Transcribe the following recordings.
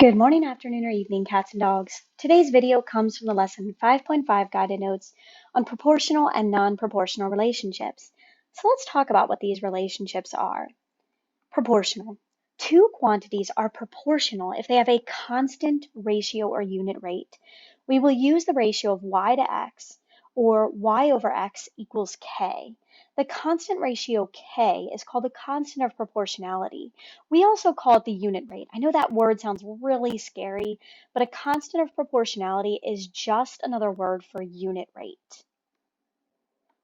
Good morning, afternoon, or evening, cats and dogs. Today's video comes from the lesson 5.5 guided notes on proportional and non-proportional relationships. So let's talk about what these relationships are. Proportional. Two quantities are proportional if they have a constant ratio or unit rate. We will use the ratio of y to x, or y over x equals k. The constant ratio k is called the constant of proportionality. We also call it the unit rate. I know that word sounds really scary, but a constant of proportionality is just another word for unit rate.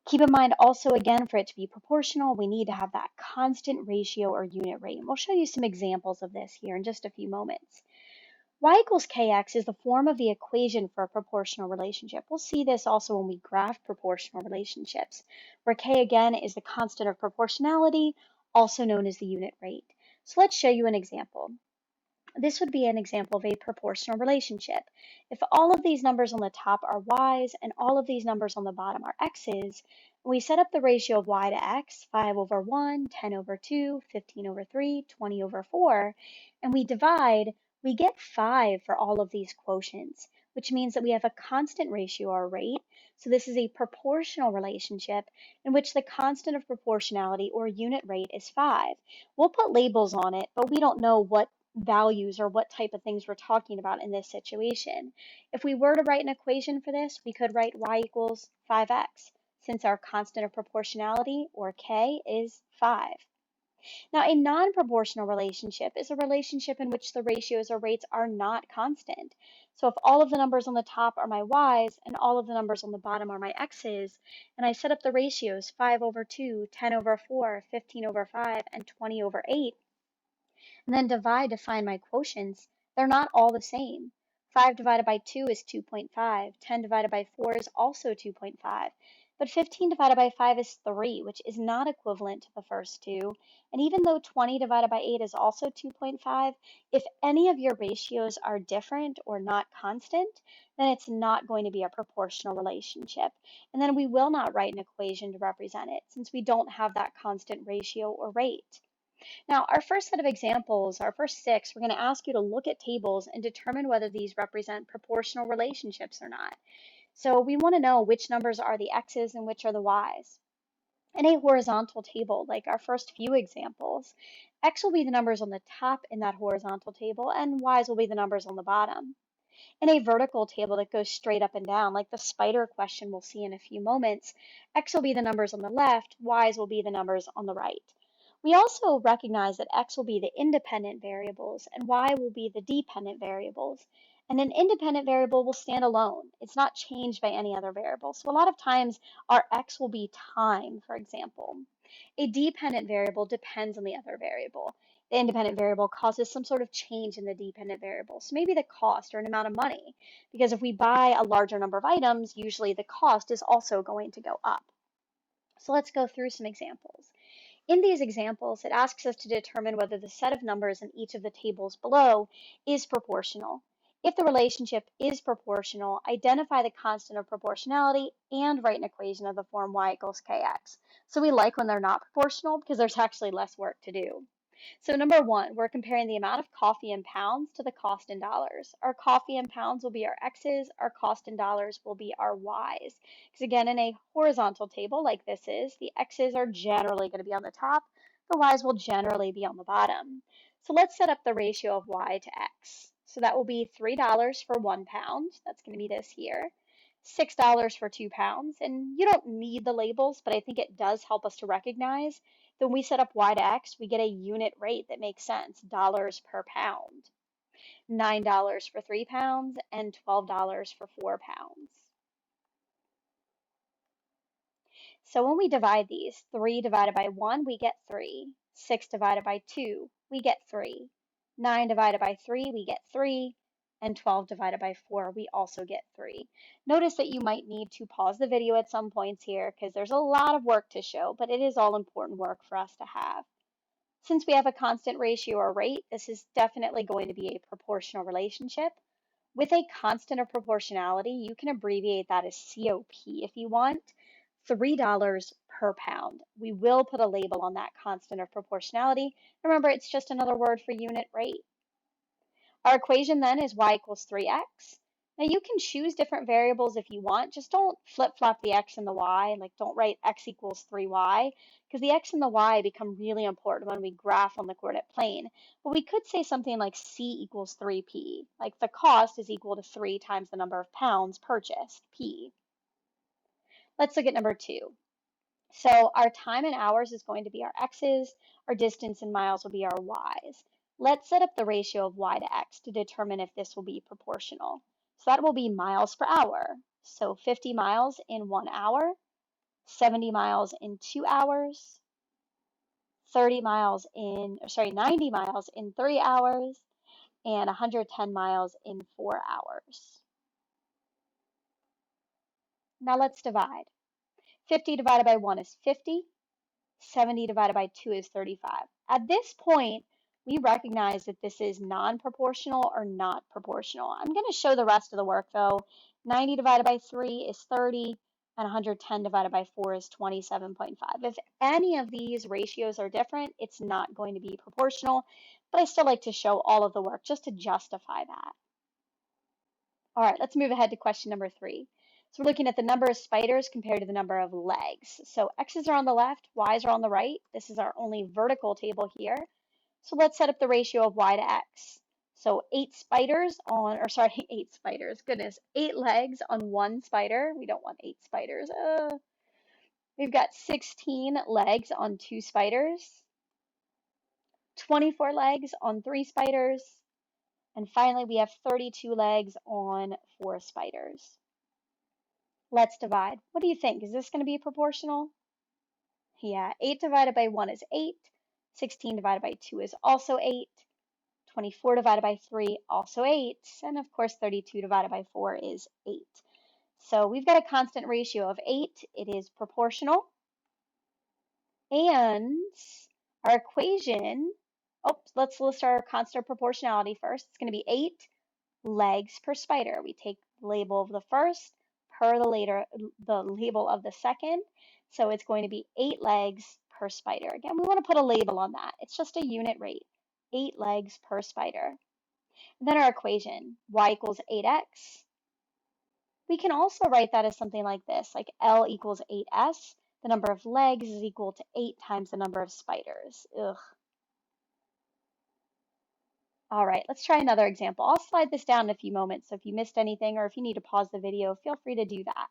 Keep in mind also, again, for it to be proportional, we need to have that constant ratio or unit rate. And we'll show you some examples of this here in just a few moments. Y equals kx is the form of the equation for a proportional relationship. We'll see this also when we graph proportional relationships, where k again is the constant of proportionality, also known as the unit rate. So let's show you an example. This would be an example of a proportional relationship. If all of these numbers on the top are y's and all of these numbers on the bottom are x's, we set up the ratio of y to x, 5 over 1, 10 over 2, 15 over 3, 20 over 4, and we divide, we get 5 for all of these quotients, which means that we have a constant ratio or rate. So this is a proportional relationship in which the constant of proportionality or unit rate is 5. We'll put labels on it, but we don't know what values or what type of things we're talking about in this situation. If we were to write an equation for this, we could write y equals 5x, since our constant of proportionality, or k, is 5. Now, a non-proportional relationship is a relationship in which the ratios or rates are not constant. So if all of the numbers on the top are my y's and all of the numbers on the bottom are my x's, and I set up the ratios 5 over 2, 10 over 4, 15 over 5, and 20 over 8, and then divide to find my quotients, they're not all the same. 5 divided by 2 is 2.5. 10 divided by 4 is also 2.5. But 15 divided by 5 is 3, which is not equivalent to the first two. And even though 20 divided by 8 is also 2.5, if any of your ratios are different or not constant, then it's not going to be a proportional relationship. And then we will not write an equation to represent it, since we don't have that constant ratio or rate. Now, our first set of examples, our first 6, we're going to ask you to look at tables and determine whether these represent proportional relationships or not. So we want to know which numbers are the x's and which are the y's. In a horizontal table, like our first few examples, x will be the numbers on the top in that horizontal table, and y's will be the numbers on the bottom. In a vertical table that goes straight up and down, like the spider question we'll see in a few moments, x will be the numbers on the left, y's will be the numbers on the right. We also recognize that x will be the independent variables and y will be the dependent variables. And an independent variable will stand alone. It's not changed by any other variable. So a lot of times our x will be time, for example. A dependent variable depends on the other variable. The independent variable causes some sort of change in the dependent variable. So maybe the cost or an amount of money, because if we buy a larger number of items, usually the cost is also going to go up. So let's go through some examples. In these examples, it asks us to determine whether the set of numbers in each of the tables below is proportional. If the relationship is proportional, identify the constant of proportionality and write an equation of the form y equals kx. So we like when they're not proportional because there's actually less work to do. So number 1, we're comparing the amount of coffee in pounds to the cost in dollars. Our coffee in pounds will be our x's, our cost in dollars will be our y's. Because again, in a horizontal table like this is, the x's are generally going to be on the top, the y's will generally be on the bottom. So let's set up the ratio of y to x. So that will be $3 for 1 pound, that's going to be this here. $6 for 2 pounds, and you don't need the labels, but I think it does help us to recognize that when we set up y to x, we get a unit rate that makes sense, dollars per pound. $9 for 3 pounds and $12 for 4 pounds. So when we divide these, 3 divided by 1, we get 3. 6 divided by 2, we get 3. 9 divided by 3, we get 3. And 12 divided by 4, we also get 3. Notice that you might need to pause the video at some points here because there's a lot of work to show, but it is all important work for us to have. Since we have a constant ratio or rate, this is definitely going to be a proportional relationship. With a constant of proportionality, you can abbreviate that as COP if you want, $3 per pound. We will put a label on that constant of proportionality. Remember, it's just another word for unit rate. Our equation then is y equals 3x. Now you can choose different variables if you want, just don't flip-flop the x and the y, like don't write x equals 3y, because the x and the y become really important when we graph on the coordinate plane. But we could say something like c equals 3p, like the cost is equal to 3 times the number of pounds purchased, p. Let's look at number 2. So our time in hours is going to be our x's, our distance in miles will be our y's. Let's set up the ratio of y to x to determine if this will be proportional. So that will be miles per hour. So 50 miles in 1 hour, 70 miles in 2 hours, 90 miles in 3 hours, and 110 miles in 4 hours. Now let's divide. 50 divided by 1 is 50. 70 divided by 2 is 35. At this point, we recognize that this is non-proportional or not proportional. I'm going to show the rest of the work though. 90 divided by 3 is 30, and 110 divided by 4 is 27.5. If any of these ratios are different, it's not going to be proportional, but I still like to show all of the work just to justify that. All right, let's move ahead to question number 3. So we're looking at the number of spiders compared to the number of legs. So x's are on the left, y's are on the right. This is our only vertical table here. So let's set up the ratio of y to x. So 8 legs on 1 spider. We don't want 8 spiders. We've got 16 legs on 2 spiders, 24 legs on 3 spiders, and finally we have 32 legs on 4 spiders. Let's divide. What do you think? Is this going to be proportional? Yeah, 8 divided by 1 is 8. 16 divided by 2 is also 8. 24 divided by 3, also 8. And of course, 32 divided by 4 is 8. So we've got a constant ratio of 8. It is proportional. And our equation, let's list our constant proportionality first. It's going to be 8 legs per spider. We take the label of the first per the label of the second. So it's going to be 8 legs per spider. Again, we want to put a label on that. It's just a unit rate, 8 legs per spider. And then our equation, y equals 8x. We can also write that as something like this, like L equals 8s. The number of legs is equal to 8 times the number of spiders. Ugh. All right, let's try another example. I'll slide this down in a few moments, so if you missed anything or if you need to pause the video, feel free to do that.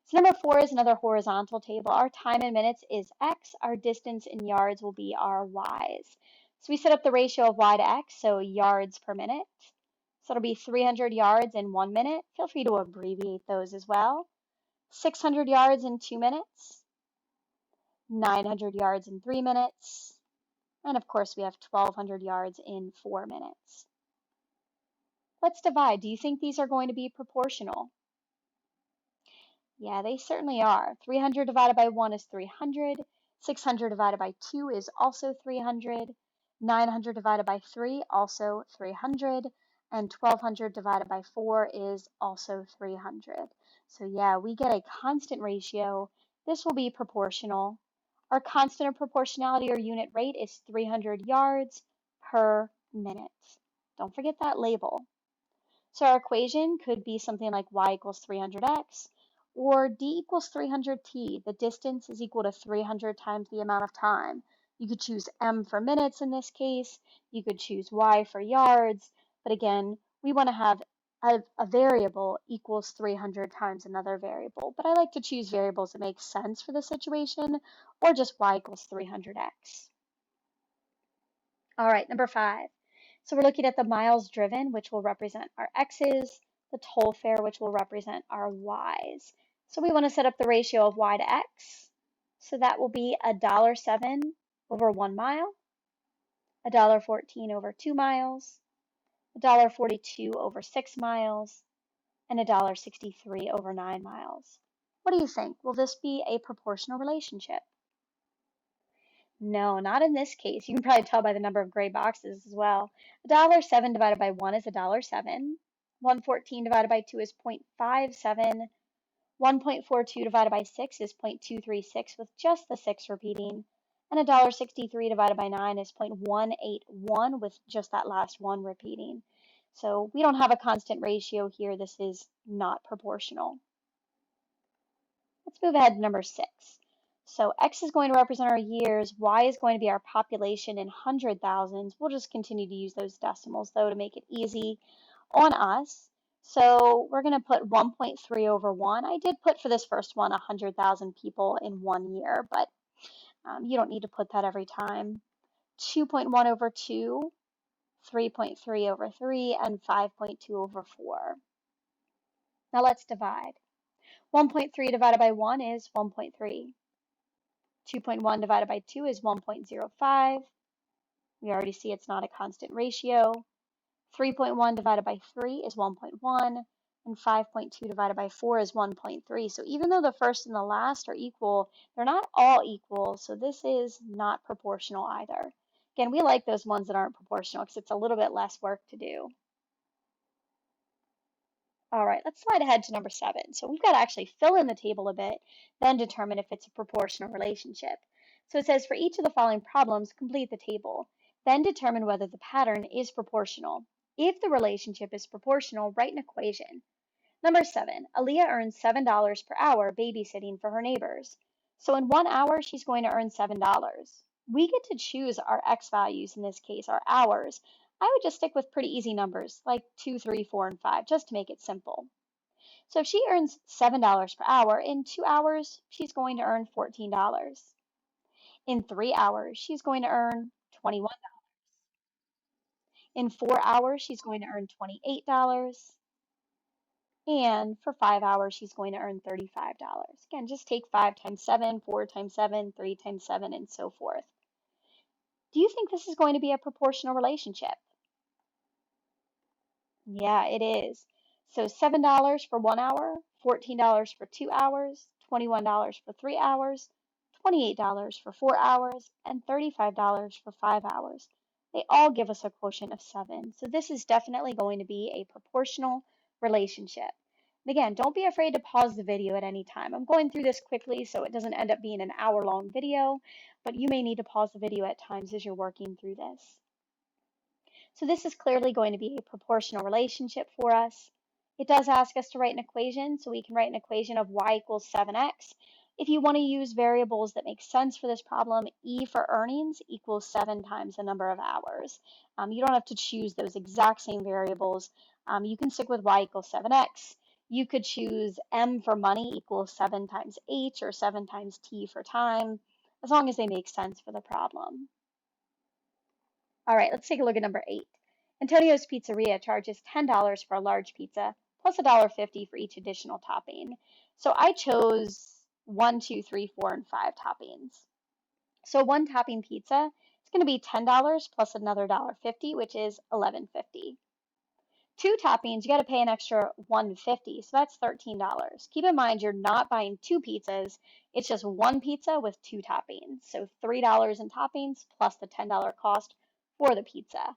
So number 4 is another horizontal table. Our time in minutes is x. Our distance in yards will be our y's. So we set up the ratio of y to x, so yards per minute. So it'll be 300 yards in 1 minute. Feel free to abbreviate those as well. 600 yards in 2 minutes. 900 yards in 3 minutes. And of course, we have 1,200 yards in 4 minutes. Let's divide. Do you think these are going to be proportional? Yeah, they certainly are. 300 divided by 1 is 300. 600 divided by 2 is also 300. 900 divided by 3, also 300. And 1,200 divided by 4 is also 300. So yeah, we get a constant ratio. This will be proportional. Our constant of proportionality or unit rate is 300 yards per minute. Don't forget that label. So our equation could be something like y equals 300x or d equals 300t. The distance is equal to 300 times the amount of time. You could choose m for minutes in this case. You could choose y for yards. But again, we want to have a variable equals 300 times another variable. But I like to choose variables that make sense for the situation, or just y equals 300x. All right, number 5. So we're looking at the miles driven, which will represent our x's, the toll fare, which will represent our y's. So we want to set up the ratio of y to x. So that will be $1.07 over 1 mile, $1.14 over 2 miles, $1.42 over 6 miles, and $1.63 over 9 miles. What do you think? Will this be a proportional relationship? No, not in this case. You can probably tell by the number of gray boxes as well. $1.07 divided by 1 is $1.07. 114 divided by 2 is 0.57. 1.42 divided by 6 is 0.236 with just the 6 repeating. And $1.63 divided by 9 is 0.181 with just that last 1 repeating. So we don't have a constant ratio here. This is not proportional. Let's move ahead to number 6. So X is going to represent our years, Y is going to be our population in hundred thousands. We'll just continue to use those decimals though to make it easy on us. So we're going to put 1.3 over 1. I did put for this first one 100,000 people in 1 year, but you don't need to put that every time. 2.1 over 2, 3.3 over 3, and 5.2 over 4. Now let's divide. 1.3 divided by 1 is 1.3. 2.1 divided by 2 is 1.05. We already see it's not a constant ratio. 3.1 divided by 3 is 1.1. And 5.2 divided by 4 is 1.3. So even though the first and the last are equal, they're not all equal. So this is not proportional either. Again, we like those ones that aren't proportional because it's a little bit less work to do. All right, let's slide ahead to number 7. So we've got to actually fill in the table a bit, then determine if it's a proportional relationship. So it says for each of the following problems, complete the table, then determine whether the pattern is proportional. If the relationship is proportional, write an equation. Number 7, Aaliyah earns $7 per hour babysitting for her neighbors. So in 1 hour, she's going to earn $7. We get to choose our X values in this case, our hours. I would just stick with pretty easy numbers like 2, 3, 4, and 5, just to make it simple. So if she earns $7 per hour, in 2 hours, she's going to earn $14. In 3 hours, she's going to earn $21. In 4 hours, she's going to earn $28. And for 5 hours, she's going to earn $35. Again, just take 5 times 7, 4 times 7, 3 times 7, and so forth. Do you think this is going to be a proportional relationship? Yeah, it is. So $7 for 1 hour, $14 for 2 hours, $21 for 3 hours, $28 for 4 hours, and $35 for 5 hours. They all give us a quotient of 7. So this is definitely going to be a proportional relationship. And again, don't be afraid to pause the video at any time. I'm going through this quickly so it doesn't end up being an hour-long video, but you may need to pause the video at times as you're working through this. So this is clearly going to be a proportional relationship for us. It does ask us to write an equation, so we can write an equation of y equals 7x. If you want to use variables that make sense for this problem, E for earnings equals 7 times the number of hours. You don't have to choose those exact same variables. You can stick with y equals 7x. You could choose M for money equals 7 times H or 7 times T for time, as long as they make sense for the problem. All right, let's take a look at number 8. Antonio's Pizzeria charges $10 for a large pizza plus $1.50 for each additional topping. So I chose 1, 2, 3, 4, and 5 toppings. So one topping pizza is going to be $10 plus another $1.50, which is $11.50. 2 toppings, you got to pay an extra $1.50, so that's $13. Keep in mind you're not buying 2 pizzas, it's just 1 pizza with 2 toppings. So $3 in toppings plus the $10 cost for the pizza.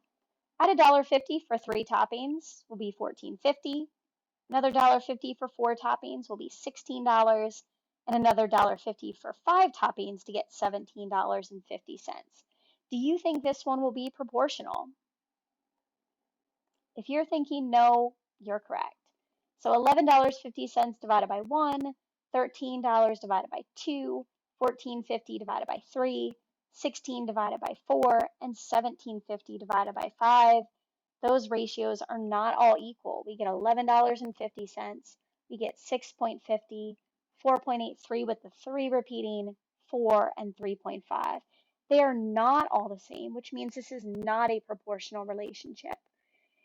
Add $1.50 for 3 toppings will be $14.50. Another $1.50 for 4 toppings will be $16, and another $1.50 for 5 toppings to get $17.50. Do you think this one will be proportional? If you're thinking no, you're correct. So $11.50 divided by 1, $13 divided by 2, $14.50 divided by 3, $16 divided by 4, and $17.50 divided by 5. Those ratios are not all equal. We get $11.50, we get 6.50, 4.83 with the 3 repeating, 4, and 3.5. They are not all the same, which means this is not a proportional relationship.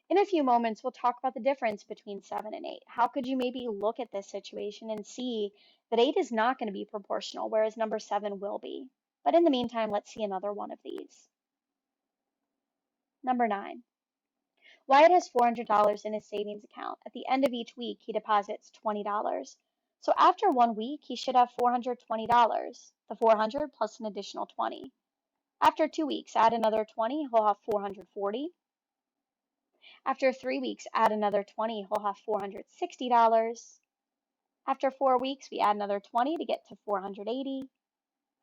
In a few moments, we'll talk about the difference between 7 and 8. How could you maybe look at this situation and see that 8 is not going to be proportional, whereas number 7 will be? But in the meantime, let's see another one of these. Number 9. Wyatt has $400 in his savings account. At the end of each week, he deposits $20. So after 1 week, he should have $420. The 400 plus an additional 20. After 2 weeks, add another 20, he'll have 440. After 3 weeks, add another 20, he'll have $460. After 4 weeks, we add another 20 to get to 480.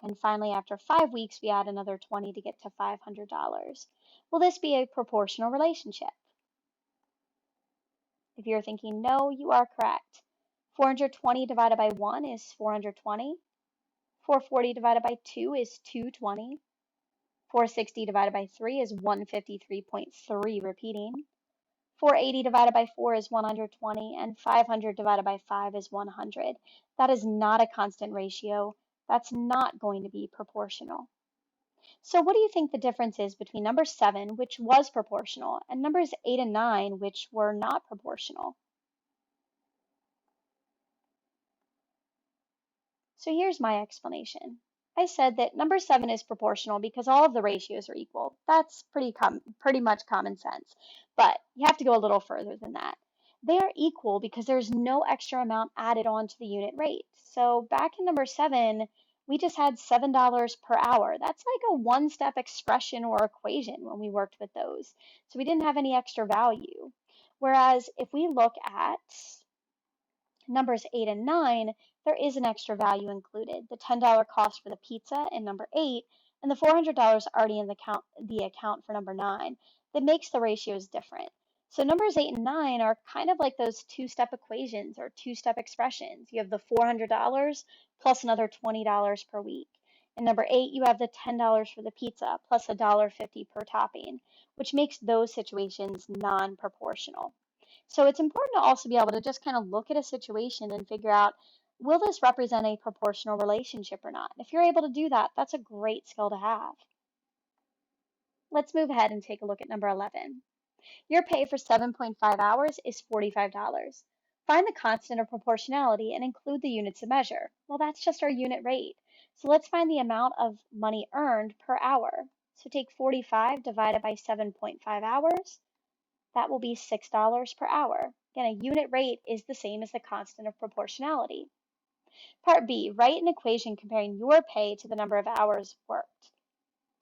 And finally, after 5 weeks, we add another 20 to get to $500. Will this be a proportional relationship? If you're thinking no, you are correct. 420 divided by 1 is 420. 440 divided by 2 is 220. 460 divided by 3 is 153.3, repeating. 480 divided by 4 is 120, and 500 divided by 5 is 100. That is not a constant ratio. That's not going to be proportional. So what do you think the difference is between number 7, which was proportional, and numbers 8 and 9, which were not proportional? So here's my explanation. I said that number 7 is proportional because all of the ratios are equal. That's pretty much common sense. But you have to go a little further than that. They are equal because there's no extra amount added on to the unit rate. So back in number 7, we just had $7 per hour. That's like a one-step expression or equation when we worked with those. So we didn't have any extra value. Whereas if we look at numbers 8 and 9, there is an extra value included, the $10 cost for the pizza in number 8, and the $400 already in the account for number 9. That makes the ratios different. So numbers 8 and 9 are kind of like those two-step equations or two-step expressions. You have the $400 plus another $20 per week. In number 8, you have the $10 for the pizza plus $1.50 per topping, which makes those situations non-proportional. So it's important to also be able to just kind of look at a situation and figure out, will this represent a proportional relationship or not? If you're able to do that, that's a great skill to have. Let's move ahead and take a look at number 11. Your pay for 7.5 hours is $45. Find the constant of proportionality and include the units of measure. Well, that's just our unit rate. So let's find the amount of money earned per hour. So take 45 divided by 7.5 hours. That will be $6 per hour. Again, a unit rate is the same as the constant of proportionality. Part B, write an equation comparing your pay to the number of hours worked.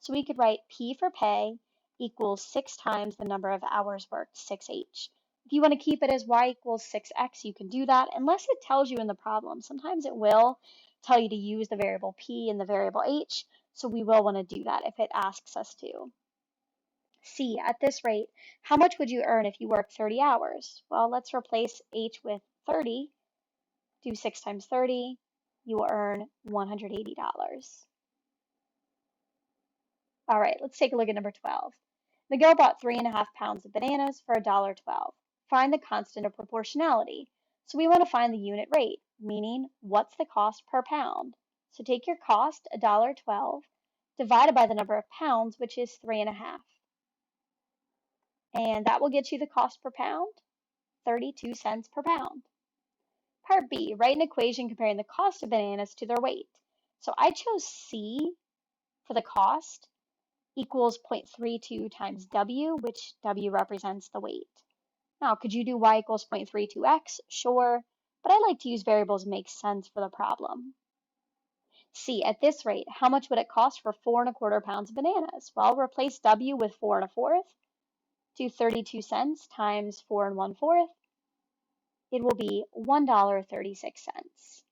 So we could write P for pay equals 6 times the number of hours worked, 6H. If you want to keep it as Y equals 6X, you can do that unless it tells you in the problem. Sometimes it will tell you to use the variable P and the variable H, so we will want to do that if it asks us to. C, at this rate, how much would you earn if you worked 30 hours? Well, let's replace H with 30. Do 6 times 30. You will earn $180. All right, let's take a look at number 12. Miguel bought 3.5 pounds of bananas for $1.12. Find the constant of proportionality. So we want to find the unit rate, meaning what's the cost per pound? So take your cost, $1.12, divided by the number of pounds, which is 3.5. And that will get you the cost per pound, 32 cents per pound. Part B, write an equation comparing the cost of bananas to their weight. So I chose C for the cost equals 0.32 times W, which W represents the weight. Now, could you do Y equals 0.32X? Sure, but I like to use variables that make sense for the problem. C, at this rate, how much would it cost for 4.25 pounds of bananas? Well, replace W with 4.25. Do 32 cents times 4 1/4. It will be $1.36.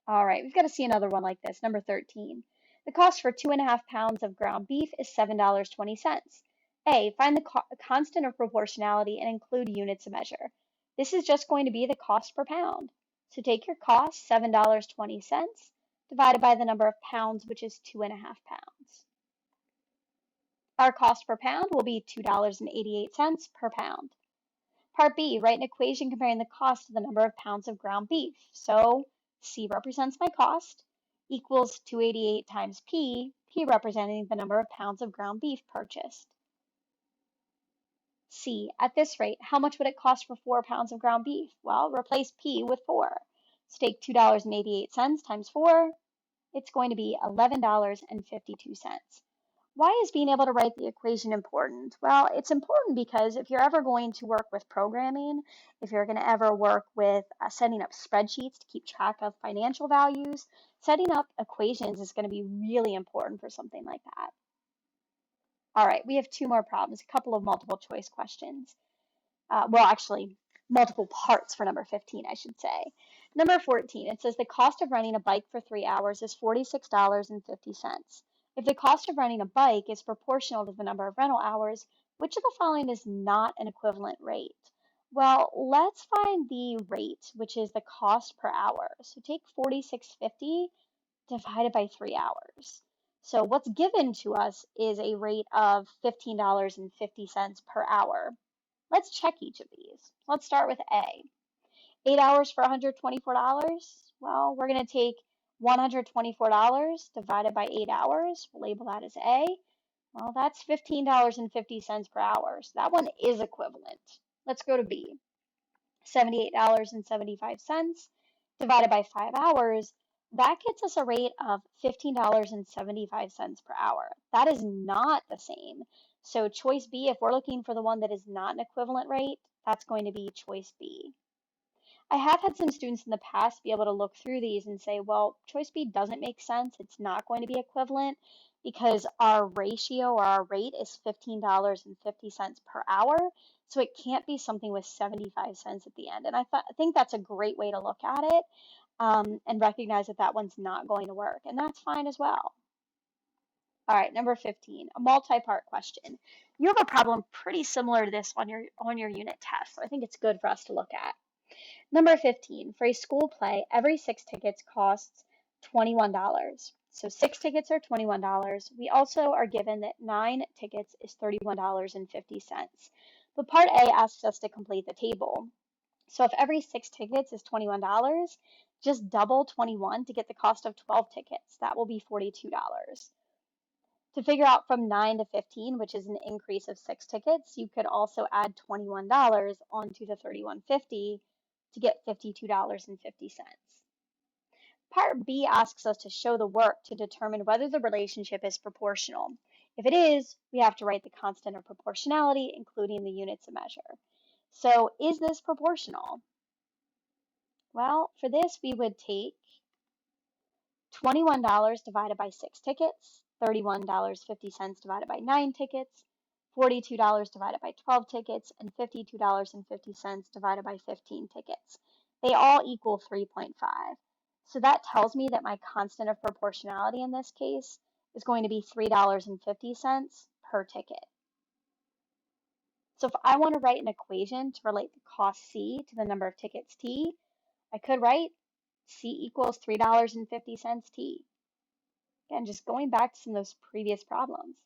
All right, we've got to see another one like this, number 13. The cost for 2.5 pounds of ground beef is $7.20. A, find the constant of proportionality and include units of measure. This is just going to be the cost per pound. So take your cost, $7.20, divided by the number of pounds, which is 2.5 pounds. Our cost per pound will be $2.88 per pound. Part B, write an equation comparing the cost of the number of pounds of ground beef. So C represents my cost, equals 288 times P, P representing the number of pounds of ground beef purchased. C, at this rate, how much would it cost for 4 pounds of ground beef? Well, replace P with 4. So take $2.88 times 4. It's going to be $11.52. Why is being able to write the equation important? Well, it's important because if you're ever going to work with programming, if you're going to ever work with setting up spreadsheets to keep track of financial values, setting up equations is going to be really important for something like that. All right, we have 2 more problems, a couple of multiple choice questions. Actually, multiple parts for number 15, I should say. Number 14, it says the cost of running a bike for 3 hours is $46.50. If the cost of renting a bike is proportional to the number of rental hours, which of the following is not an equivalent rate? Well, let's find the rate, which is the cost per hour. So take 46.50 divided by 3 hours. So what's given to us is a rate of $15.50 per hour. Let's check each of these. Let's start with A. 8 hours for $124? Well, we're going to take $124 divided by 8 hours. We'll label that as A. Well, that's $15.50 per hour. So that one is equivalent. Let's go to B. $78.75 divided by 5 hours. That gets us a rate of $15.75 per hour. That is not the same. So choice B, if we're looking for the one that is not an equivalent rate, that's going to be choice B. I have had some students in the past be able to look through these and say, well, choice B doesn't make sense. It's not going to be equivalent because our ratio or our rate is $15.50 per hour. So it can't be something with 75 cents at the end. And I think that's a great way to look at it and recognize that that one's not going to work. And that's fine as well. All right, number 15, a multi-part question. You have a problem pretty similar to this on your unit test. So I think it's good for us to look at. Number 15, for a school play, every 6 tickets costs $21. So 6 tickets are $21. We also are given that 9 tickets is $31.50. But part A asks us to complete the table. So if every 6 tickets is $21, just double 21 to get the cost of 12 tickets. That will be $42. To figure out from 9 to 15, which is an increase of 6 tickets, you could also add $21 onto the $31.50 to get $52.50. Part B asks us to show the work to determine whether the relationship is proportional. If it is, we have to write the constant of proportionality, including the units of measure. So is this proportional? Well, for this, we would take $21 divided by 6 tickets, $31.50 divided by 9 tickets, $42 divided by 12 tickets, and $52.50 divided by 15 tickets. They all equal 3.5. So that tells me that my constant of proportionality in this case is going to be $3.50 per ticket. So if I want to write an equation to relate the cost C to the number of tickets T, I could write C equals $3.50 T. Again, just going back to some of those previous problems.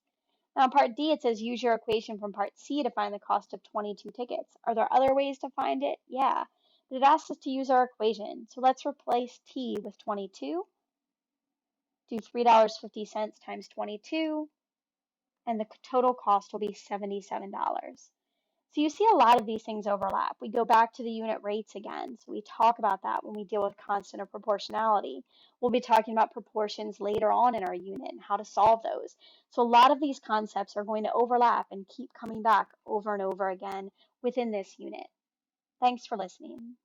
Now in part D, it says use your equation from part C to find the cost of 22 tickets. Are there other ways to find it? Yeah, but it asks us to use our equation. So let's replace T with 22. Do $3.50 times 22, and the total cost will be $77. So you see a lot of these things overlap. We go back to the unit rates again. So we talk about that when we deal with constant of proportionality. We'll be talking about proportions later on in our unit and how to solve those. So a lot of these concepts are going to overlap and keep coming back over and over again within this unit. Thanks for listening.